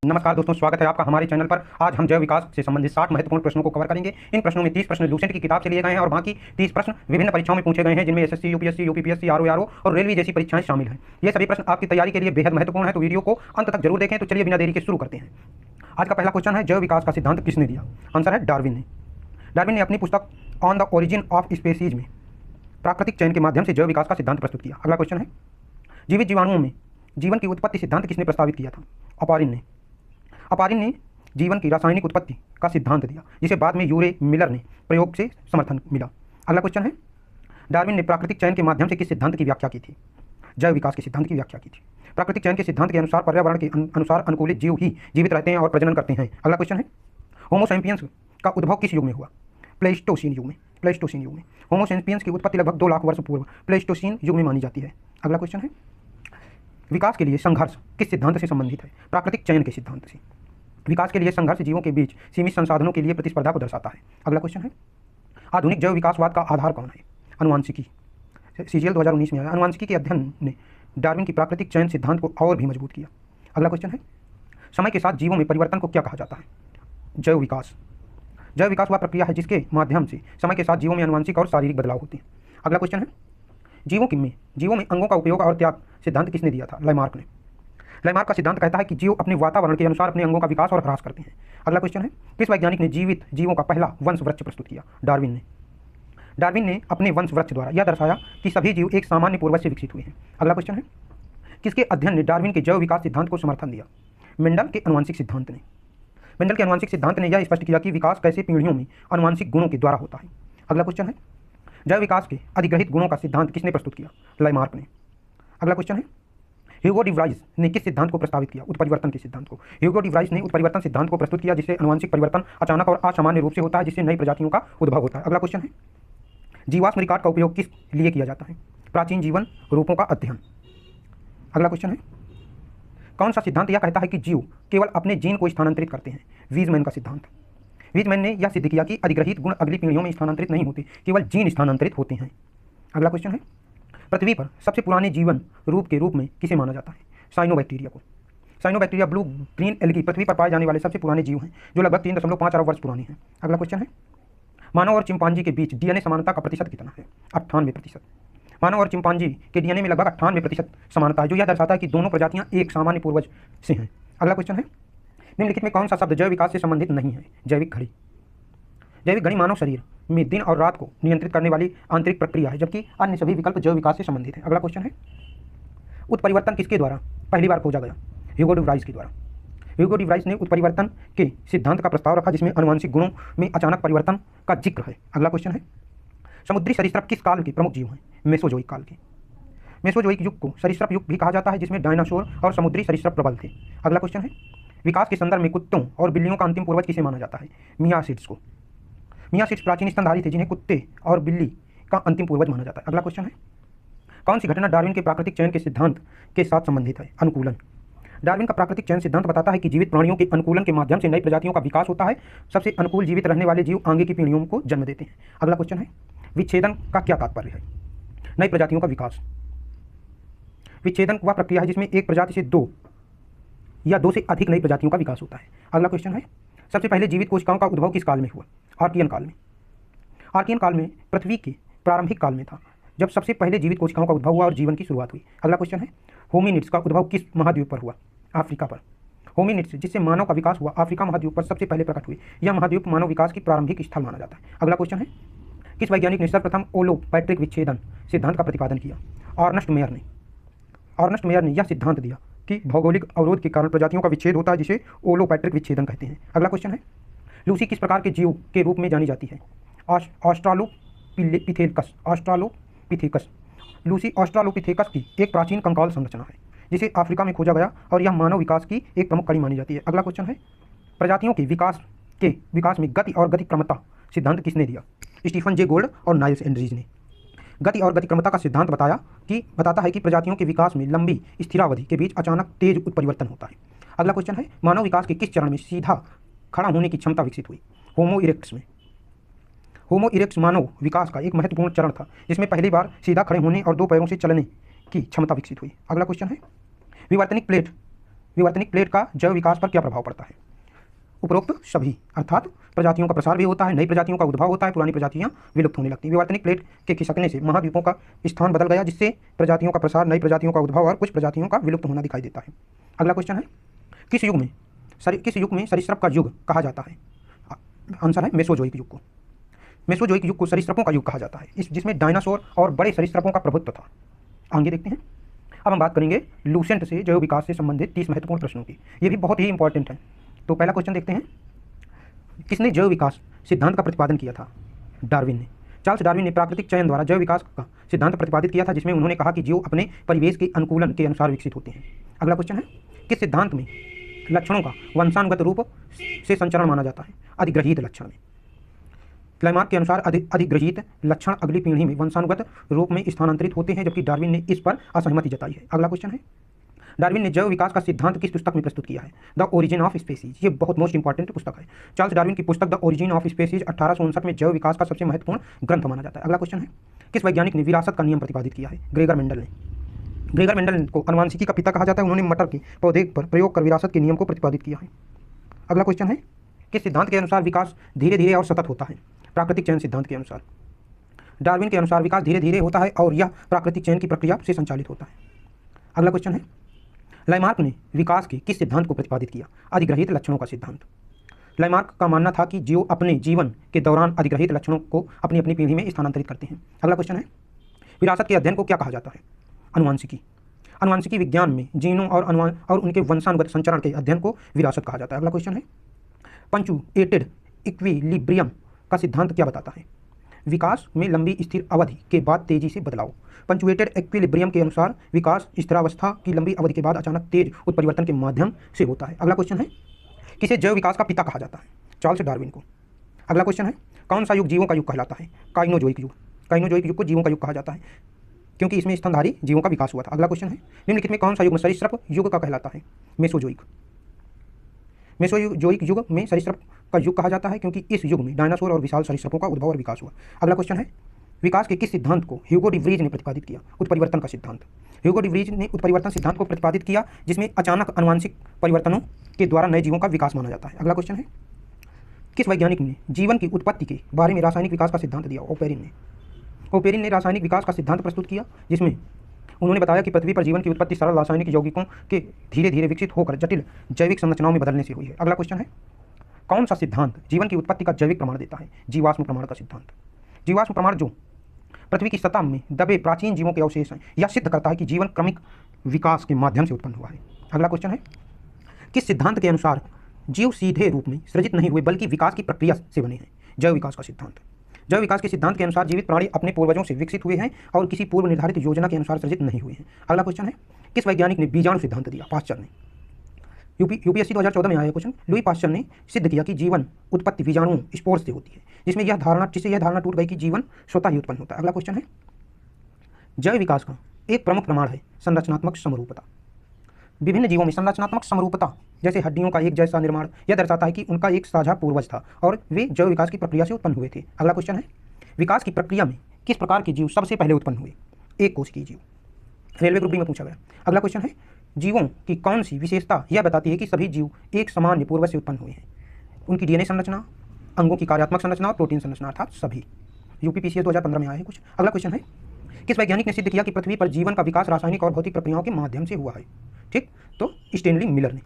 नमस्कार दोस्तों, स्वागत है आपका हमारे चैनल पर। आज हम जैव विकास से संबंधित 60 महत्वपूर्ण प्रश्नों को कवर करेंगे। इन प्रश्नों में 30 प्रश्न लूसेंट की किताब से लिए गए हैं और बाकी 30 प्रश्न विभिन्न परीक्षाओं में पूछे गए हैं, जिनमें एसएससी, यूपीएससी, यूपीपीएससी, आरओ और रेलवे जैसी परीक्षाएं शामिल हैं। ये सभी प्रश्न आपकी तैयारी के लिए बेहद महत्वपूर्ण है, तो वीडियो को अंत तक जरूर देखें। तो चलिए बिना देरी के शुरू करते हैं। आज का पहला क्वेश्चन है, जैव विकास का सिद्धांत किसने दिया? आंसर है डार्विन ने। डार्विन ने अपनी पुस्तक on the origin of species में प्राकृतिक चयन के माध्यम से जैव विकास का सिद्धांत प्रस्तुत किया। अगला क्वेश्चन है, जीवित जीवाणुओं में जीवन की उत्पत्ति सिद्धांत किसने प्रस्तावित किया था? अपारिन ने। अपारिन ने जीवन की रासायनिक उत्पत्ति का सिद्धांत दिया, जिसे बाद में यूरे मिलर ने प्रयोग से समर्थन मिला। अगला क्वेश्चन है, डार्विन ने प्राकृतिक चयन के माध्यम से किस सिद्धांत की व्याख्या की थी? जैव विकास के सिद्धांत की व्याख्या की थी। प्राकृतिक चयन के सिद्धांत के अनुसार पर्यावरण के अनुसार अनुकूलित जीव ही जीवित रहते हैं और प्रजनन करते हैं। अगला क्वेश्चन है, होमो सैपियंस का उद्भव किस युग में हुआ? प्लेस्टोसीन युग में। प्लेस्टोसीन युग में। होमो सैपियंस की उत्पत्ति लगभग 2 लाख वर्ष पूर्व प्लेस्टोसीन युग में मानी जाती है। अगला क्वेश्चन है, विकास के लिए संघर्ष किस सिद्धांत से संबंधित है? प्राकृतिक चयन के सिद्धांत से। विकास के लिए संघर्ष जीवों के बीच सीमित संसाधनों के लिए प्रतिस्पर्धा को दर्शाता है। अगला क्वेश्चन है, आधुनिक जैव विकासवाद का आधार कौन है? अनुवांशिकी। सीजीएल 2019 में आया। अनुवांशिकी के अध्ययन ने डार्विन की प्राकृतिक चयन सिद्धांत को और भी मजबूत किया। अगला क्वेश्चन है, समय के साथ जीवों में परिवर्तन को क्या कहा जाता है? जैव विकास। जैव विकास वह प्रक्रिया है जिसके माध्यम से समय के साथ जीवों में अनुवांशिक और शारीरिक बदलाव होते हैं। अगला क्वेश्चन है, जीवों में अंगों का उपयोग और त्याग सिद्धांत किसने दिया था? लामार्क ने। लामार्क का सिद्धांत कहता है कि जीव अपने वातावरण के अनुसार अपने अंगों का विकास और ह्रास करते हैं। अगला क्वेश्चन है, किस वैज्ञानिक ने जीवित जीवों का पहला वंश वृक्ष प्रस्तुत किया? डार्विन ने। डार्विन ने अपने वंश वृक्ष द्वारा यह दर्शाया कि सभी जीव एक सामान्य पूर्वज से विकसित हुए हैं। अगला क्वेश्चन है, किसके अध्ययन ने डार्विन के जैव विकास सिद्धांत को समर्थन दिया? मेंडल के आनुवंशिक सिद्धांत ने। मेंडल के आनुवंशिक सिद्धांत ने यह स्पष्ट किया कि विकास कैसे पीढ़ियों में आनुवंशिक गुणों के द्वारा होता है। अगला क्वेश्चन है, जैव विकास के अधिग्रहित गुणों का सिद्धांत किसने प्रस्तुत किया? लामार्क ने। अगला क्वेश्चन है, ह्यूगो डी व्राइस ने किस सिद्धांत को प्रस्तावित किया? उत्परिवर्तन के सिद्धांत को। ह्यूगो डी व्राइस ने उत्परिवर्तन सिद्धांत को प्रस्तुत किया, जिससे आनुवंशिक परिवर्तन अचानक और असामान्य रूप से होता है, जिससे नई प्रजातियों का उद्भव होता है। अगला क्वेश्चन है, जीवाश्म रिकॉर्ड का उपयोग किस लिए किया जाता है? प्राचीन जीवन रूपों का अध्ययन। अगला क्वेश्चन है, कौन सा सिद्धांत यह कहता है कि जीव केवल अपने जीन को स्थानांतरित करते हैं? वीजमैन का सिद्धांत। वीजमैन ने यह सिद्ध किया कि अधिग्रहित गुण अगली पीढ़ियों में स्थानांतरित नहीं होते, केवल जीन स्थानांतरित होते हैं। अगला क्वेश्चन है, पृथ्वी पर सबसे पुराने जीवन रूप के रूप में किसे माना जाता है? साइनोबैक्टीरिया को। साइनोबैक्टीरिया ब्लू ग्रीन एल्गी पृथ्वी पर पाए जाने वाले सबसे पुराने जीव हैं, जो लगभग 3.5 अरब वर्ष पुराने हैं। अगला क्वेश्चन है, मानव और चिंपांजी के बीच डीएनए समानता का प्रतिशत कितना है? 98%। मानव और चिंपांजी के डीएनए में लगभग 98% समानता है, जो यह दर्शाता है कि दोनों प्रजातियां एक सामान्य पूर्वज से हैं। अगला क्वेश्चन है, निम्नलिखित में कौन सा शब्द जैव विकास से संबंधित नहीं है? जैविक घड़ी। जैविक घड़ी मानव शरीर में दिन और रात को नियंत्रित करने वाली आंतरिक प्रक्रिया है, जबकि अन्य सभी विकल्प जैव विकास से संबंधित है। अगला क्वेश्चन है, उत्परिवर्तन किसके द्वारा पहली बार खोजा गया? ह्यूगो डी व्राइस के द्वारा। ह्यूगो डी व्राइस ने उत्परिवर्तन के सिद्धांत का प्रस्ताव रखा, जिसमें आनुवंशिक गुणों में अचानक परिवर्तन का जिक्र है। अगला क्वेश्चन है, समुद्री सरीसृप किस काल के प्रमुख जीव हैं? मेसोजोइक काल के। मेसोजोइक युग को सरीसृप युग भी कहा जाता है, जिसमें डायनासोर और समुद्री सरीसृप प्रबल थे। अगला क्वेश्चन है, विकास के संदर्भ में कुत्तों और बिल्लियों का अंतिम पूर्वज किसे माना जाता है? मियासिड्स को। मियासिड्स प्राचीन स्तनधारी थे, जिन्हें कुत्ते और बिल्ली का अंतिम पूर्वज माना जाता है। अगला क्वेश्चन है, कौन सी घटना डार्विन के प्राकृतिक चयन के सिद्धांत के साथ संबंधित है? अनुकूलन। डार्विन का प्राकृतिक चयन सिद्धांत बताता है कि जीवित प्राणियों के अनुकूलन के माध्यम से नई प्रजातियों का विकास होता है। सबसे अनुकूल जीवित रहने वाले जीव आगे की पीढ़ियों को जन्म देते हैं। अगला क्वेश्चन है, विच्छेदन का क्या तात्पर्य है? नई प्रजातियों का विकास। विच्छेदन वह प्रक्रिया है जिसमें एक प्रजाति से 2 या 2 से अधिक नई प्रजातियों का विकास होता है। अगला क्वेश्चन है, सबसे पहले जीवित कोशिकाओं का उद्भव किस काल में हुआ? आर्कियन काल में। आर्कियन काल में पृथ्वी के प्रारंभिक काल में था, जब सबसे पहले जीवित कोशिकाओं का उद्भव हुआ और जीवन की शुरुआत हुई। अगला क्वेश्चन है, होमिनिड्स का उद्भव किस महाद्वीप पर हुआ? अफ्रीका पर। होमिनिड्स जिससे मानव का विकास हुआ अफ्रीका महाद्वीप पर सबसे पहले प्रकट हुए। यह महाद्वीप मानव विकास की प्रारंभिक स्थल माना जाता है। अगला क्वेश्चन है, किस वैज्ञानिक ने सर्वप्रथम ओलोपैट्रिक विच्छेदन सिद्धांत का प्रतिपादन किया? अर्नस्ट मेयर ने। अर्नस्ट मेयर ने यह सिद्धांत दिया कि भौगोलिक अवरोध के कारण प्रजातियों का विच्छेद होता है, जिसे ओलोपैट्रिक विच्छेदन कहते हैं। अगला क्वेश्चन है, लूसी किस प्रकार के जीव के रूप में जानी जाती है? ऑस्ट्रालोपिथेकस। ऑस्ट्रालोपिथेकस। लूसी ऑस्ट्रालोपिथेकस की एक प्राचीन कंकाल संरचना है, जिसे अफ्रीका में खोजा गया और यह मानव विकास की एक प्रमुख कड़ी मानी जाती है। अगला क्वेश्चन है, प्रजातियों के विकास में गति और गतिक्रमता सिद्धांत किसने दिया? स्टीफन जे गोल्ड और नाइल्स एंड्रीज ने। गति और गतिक्रमता का सिद्धांत बताता है कि प्रजातियों के विकास में लंबी स्थिरावधि के बीच अचानक तेज उत्परिवर्तन होता है। अगला क्वेश्चन है, मानव विकास के किस चरण में सीधा खड़ा होने की क्षमता विकसित हुई? होमो इरेक्टस में। होमो इरेक्टस मानव विकास का एक महत्वपूर्ण चरण था, जिसमें पहली बार सीधा खड़े होने और 2 पैरों से चलने की क्षमता विकसित हुई। अगला क्वेश्चन है, विवर्तनिक प्लेट विवर्तनिक प्लेट का जैव विकास पर क्या प्रभाव पड़ता है? उपरोक्त सभी, अर्थात प्रजातियों का प्रसार भी होता है, नई प्रजातियों का उद्भव होता है, पुरानी प्रजातियां विलुप्त होने लगती हैं। विवर्तनिक प्लेट के खिसकने से महाद्वीपों का स्थान बदल गया, जिससे प्रजातियों का प्रसार, नई प्रजातियों का उद्भव और कुछ प्रजातियों का विलुप्त होना दिखाई देता है। अगला क्वेश्चन है, किस युग में सरीसृप का युग कहा जाता है? आंसर है मेसोजोइक युग को। मेसोजोइक युग को सरीसृपों का युग कहा जाता है, जिसमें डायनासोर और बड़े सरीसृपों का प्रभुत्व था। आगे देखते हैं। अब हम बात करेंगे लूसेंट से जैव विकास से संबंधित 30 महत्वपूर्ण प्रश्नों की। ये भी बहुत ही इंपॉर्टेंट है। तो पहला क्वेश्चन देखते हैं, किसने जैव विकास सिद्धांत का प्रतिपादन किया था? डार्विन ने। चार्ल्स डार्विन ने प्राकृतिक चयन द्वारा जैव विकास का सिद्धांत प्रतिपादित किया था, जिसमें उन्होंने कहा कि जीव अपने परिवेश के अनुकूलन के अनुसार विकसित होते हैं। अगला क्वेश्चन है, किस सिद्धांत में लक्षणों का वंशानुगत रूप से संचरण माना जाता है? अधिग्रहित लक्षण में। क्लाइमार्क के अनुसार अधिग्रहित लक्षण अगली पीढ़ी में वंशानुगत रूप में स्थानांतरित होते हैं, जबकि डार्विन ने इस पर असहमति जताई है। अगला क्वेश्चन है, डार्विन ने जैव विकास का सिद्धांत किस पुस्तक में प्रस्तुत किया है? The origin of species. ये बहुत मोस्ट इंपॉर्टेंट पुस्तक है। चार्ल्स डार्विन की पुस्तक द ओरिजिन ऑफ स्पीसीज 1859 में जैव विकास का सबसे महत्वपूर्ण ग्रंथ माना जाता है। अगला क्वेश्चन है, किस वैज्ञानिक ने विरासत का नियम प्रतिपादित किया है? ग्रेगर मेंडल ने। ग्रेगर मेंडल को अनुवांशिकी का पिता कहा जाता है। उन्होंने मटर के पौधे पर प्रयोग कर विरासत के नियम को प्रतिपादित किया है। अगला क्वेश्चन है, किस सिद्धांत के अनुसार विकास धीरे धीरे और सतत होता है? प्राकृतिक चयन सिद्धांत के अनुसार। डार्विन के अनुसार विकास धीरे धीरे होता है और यह प्राकृतिक चयन की प्रक्रिया से संचालित होता है। अगला क्वेश्चन है, लाइमार्क ने विकास के किस सिद्धांत को प्रतिपादित किया? अधिग्रहित लक्षणों का सिद्धांत। लाइमार्क का मानना था कि जीव अपने जीवन के दौरान अधिग्रहित लक्षणों को अपनी अपनी पीढ़ी में स्थानांतरित करते हैं। अगला क्वेश्चन है, विरासत के अध्ययन को क्या कहा जाता है? अनुवांशिकी। अनुवांशिकी विज्ञान में जीनों और उनके वंशानुगत संचरण के अध्ययन को विरासत कहा जाता है। अगला क्वेश्चन है, पंचुएटेड इक्विलिब्रियम का सिद्धांत क्या बताता है? विकास में लंबी स्थिर अवधि के बाद तेजी से बदलाव। पंचुएटेड इक्विलिब्रियम के अनुसार विकास स्थिरावस्था की लंबी अवधि के बाद अचानक तेज उत्परिवर्तन के माध्यम से होता है। अगला क्वेश्चन है, किसे जैव विकास का पिता कहा जाता है? चार्ल्स डार्विन को। अगला क्वेश्चन है, कौन सा युग जीवों का युग कहलाता है? काइनोजोइक युग। काइनोजोइक युग को जीवों का युग कहा जाता है, क्योंकि इसमें स्तनधारी जीवों का विकास हुआ था। अगला क्वेश्चन है, निम्नलिखित में कौन सा युग सरीसृप युग का कहलाता है? मेसोजोइक। मेसोजोइक युग में सरीसृप का युग कहा जाता है, क्योंकि इस युग में डायनासोर और विशाल सरीसृपों का उद्भव और विकास हुआ। अगला क्वेश्चन है, विकास के किस सिद्धांत को ह्यूगो डी व्रीज ने प्रतिपादित किया? उत्परिवर्तन का सिद्धांत। ह्यूगो डी व्रीज ने उत्परिवर्तन सिद्धांत को प्रतिपादित किया, जिसमें अचानक आनुवंशिक परिवर्तनों के द्वारा नए जीवों का विकास माना जाता है। अगला क्वेश्चन है, किस वैज्ञानिक ने जीवन की उत्पत्ति के बारे में रासायनिक विकास का सिद्धांत दिया? ओपेरिन ने। ओपेरिन ने रासायनिक विकास का सिद्धांत प्रस्तुत किया, जिसमें उन्होंने बताया कि पृथ्वी पर जीवन की उत्पत्ति सरल रासायनिक यौगिकों के धीरे धीरे विकसित होकर जटिल जैविक संरचनाओं में बदलने से हुई है। अगला क्वेश्चन है, कौन सा सिद्धांत जीवन की उत्पत्ति का जैविक प्रमाण देता है? जीवाश्म प्रमाण का सिद्धांत। जीवाश्म प्रमाण जो पृथ्वी की सतह में दबे प्राचीन जीवों के अवशेष हैं, यह सिद्ध करता है कि जीवन क्रमिक विकास के माध्यम से उत्पन्न हुआ है। अगला क्वेश्चन है, किस सिद्धांत के अनुसार जीव सीधे रूप में सृजित नहीं हुए बल्कि विकास की प्रक्रिया से बने हैं? जैव विकास का सिद्धांत। जैव विकास के सिद्धांत के अनुसार जीवित प्राणी अपने पूर्वजों से विकसित हुए हैं और किसी पूर्व निर्धारित योजना के अनुसार सृजित नहीं हुए हैं। अगला क्वेश्चन है, किस वैज्ञानिक ने बीजाणु सिद्धांत दिया? पाश्चर ने। यूपीएससी 2014 में आया क्वेश्चन। लुई पाश्चर ने सिद्ध किया कि जीवन उत्पत्ति बीजाणुओं स्पोर्स से होती है, जिससे यह धारणा टूट गई कि जीवन स्वतः ही उत्पन्न होता है। अगला क्वेश्चन है, जैव विकास का एक प्रमुख प्रमाण है संरचनात्मक समरूपता। विभिन्न जीवों में संरचनात्मक समरूपता, जैसे हड्डियों का एक जैसा निर्माण, यह दर्शाता है कि उनका एक साझा पूर्वज था और वे जैव विकास की प्रक्रिया से उत्पन्न हुए थे। अगला क्वेश्चन है, विकास की प्रक्रिया में किस प्रकार के जीव सबसे पहले उत्पन्न हुए? एक कोशिकीय जीव। रेलवे ग्रुप बी में पूछा गया। अगला क्वेश्चन है, जीवों की कौन सी विशेषता यह बताती है कि सभी जीव एक सामान्य पूर्वज से उत्पन्न हुए हैं? उनकी डीएनए संरचना, अंगों की कार्यात्मक संरचना और प्रोटीन संरचना, अर्थात सभी। यूपीपीसीएस 2015 में आया है कुछ। अगला क्वेश्चन है, किस वैज्ञानिक ने सिद्ध किया कि पृथ्वी पर जीवन का विकास रासायनिक और भौतिक प्रक्रियाओं के माध्यम से हुआ है? ठीक, तो स्टेनली मिलर ने।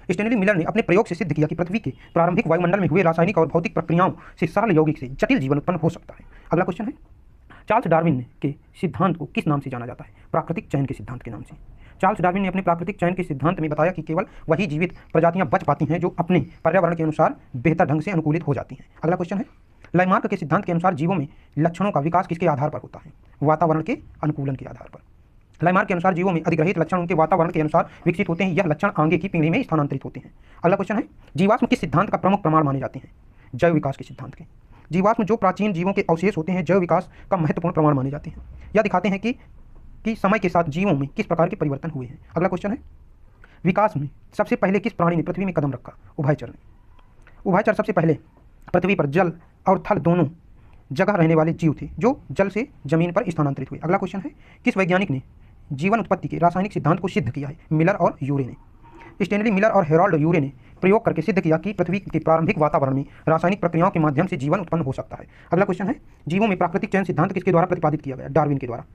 स्टेनली मिलर ने अपने प्रयोग से सिद्ध किया कि पृथ्वी के प्रारंभिक वायुमंडल में हुए रासायनिक और भौतिक प्रक्रियाओं से सरल यौगिक से जटिल जीवन उत्पन्न हो सकता है। अगला क्वेश्चन है, चार्ल्स डार्विन के सिद्धांत को किस नाम से जाना जाता है? प्राकृतिक चयन के सिद्धांत के नाम से। चार्ल्स डार्विन ने अपने प्राकृतिक चयन के सिद्धांत में बताया कि केवल वही जीवित प्रजातियां बच पाती हैं जो अपने पर्यावरण के अनुसार बेहतर ढंग से अनुकूलित हो जाती हैं। अगला क्वेश्चन है, लाइमार्क के सिद्धांत के अनुसार जीवों में लक्षणों का विकास किसके आधार पर होता है? वातावरण के अनुकूलन के आधार पर। लाइमार्क के अनुसार जीवों में अधिग्रहित लक्षण उनके वातावरण के अनुसार विकसित होते हैं। यह लक्षण आगे की पीढ़ी में स्थानांतरित होते हैं। अगला क्वेश्चन है, जीवाश्म किस सिद्धांत का प्रमुख प्रमाण माने जाते हैं? जैव विकास के सिद्धांत के। जीवाश्म जो प्राचीन जीवों के अवशेष होते हैं, जैव विकास का महत्वपूर्ण प्रमाण माने जाते हैं। यह दिखाते हैं कि समय के साथ जीवों में किस प्रकार के परिवर्तन हुए हैं। अगला क्वेश्चन है, विकास में सबसे पहले किस प्राणी ने पृथ्वी में कदम रखा? उभयचर ने। उभयचर सबसे पहले पृथ्वी पर जल और थल दोनों जगह रहने वाले जीव थे जो जल से जमीन पर स्थानांतरित हुए। अगला क्वेश्चन है, किस वैज्ञानिक ने जीवन उत्पत्ति के रासायनिक सिद्धांत को सिद्ध किया है? मिलर और यूरे ने। स्टेनली मिलर और हेरोल्ड यूरे ने प्रयोग करके सिद्ध किया कि पृथ्वी के प्रारंभिक वातावरण में रासायनिक प्रक्रियाओं के माध्यम से जीवन उत्पन्न हो सकता है। अगला क्वेश्चन है, जीवों में प्राकृतिक चयन सिद्धांत किसके द्वारा प्रतिपादित किया गया? डार्विन के द्वारा।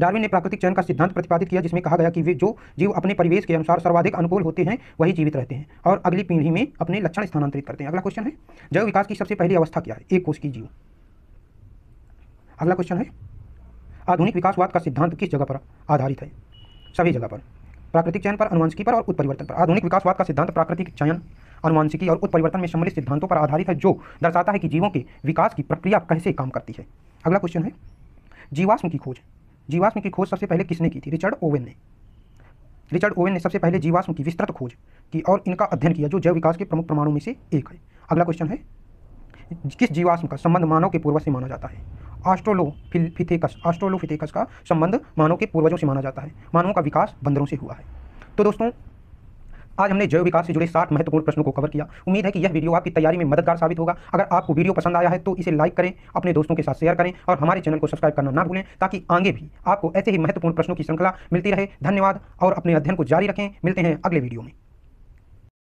डार्विन ने प्राकृतिक चयन का सिद्धांत प्रतिपादित किया, जिसमें कहा गया कि वे जो जीव अपने परिवेश के अनुसार सर्वाधिक अनुकूल होते हैं वही जीवित रहते हैं और अगली पीढ़ी में अपने लक्षण स्थानांतरित करते हैं। अगला क्वेश्चन है, जैव विकास की सबसे पहली अवस्था क्या है? एक कोशिकीय जीव। अगला क्वेश्चन है, आधुनिक विकासवाद का सिद्धांत किस जगह पर आधारित है? सभी जगह पर, प्राकृतिक चयन पर, अनुवांशिकी पर और उत्परिवर्तन पर। आधुनिक विकासवाद का सिद्धांत प्राकृतिक चयन, अनुवांशिकी और उत्परिवर्तन में सम्मिलित सिद्धांतों पर आधारित है, जो दर्शाता है कि जीवों के विकास की प्रक्रिया कैसे काम करती है। अगला क्वेश्चन है, जीवाश्म की खोज। जीवाश्म की खोज सबसे पहले किसने की थी? रिचर्ड ओवेन ने। रिचर्ड ओवेन ने सबसे पहले जीवाश्म की विस्तृत खोज की और इनका अध्ययन किया, जो जैव विकास के प्रमुख प्रमाणों में से एक है। अगला क्वेश्चन है, किस जीवाश्म का संबंध मानव के पूर्वज से माना जाता है? ऑस्ट्रेलोपिथेकस। ऑस्ट्रेलोपिथेकस का संबंध मानव के पूर्वजों से माना जाता है। मानवों का विकास बंदरों से हुआ है। तो दोस्तों, आज हमने जैव विकास से जुड़े 60 महत्वपूर्ण प्रश्नों को कवर किया। उम्मीद है कि यह वीडियो आपकी तैयारी में मददगार साबित होगा। अगर आपको वीडियो पसंद आया है तो इसे लाइक करें, अपने दोस्तों के साथ शेयर करें और हमारे चैनल को सब्सक्राइब करना ना भूलें, ताकि आगे भी आपको ऐसे ही महत्वपूर्ण प्रश्नों की श्रृंखला मिलती रहे। धन्यवाद और अपने अध्ययन को जारी रखें। मिलते हैं अगले वीडियो में।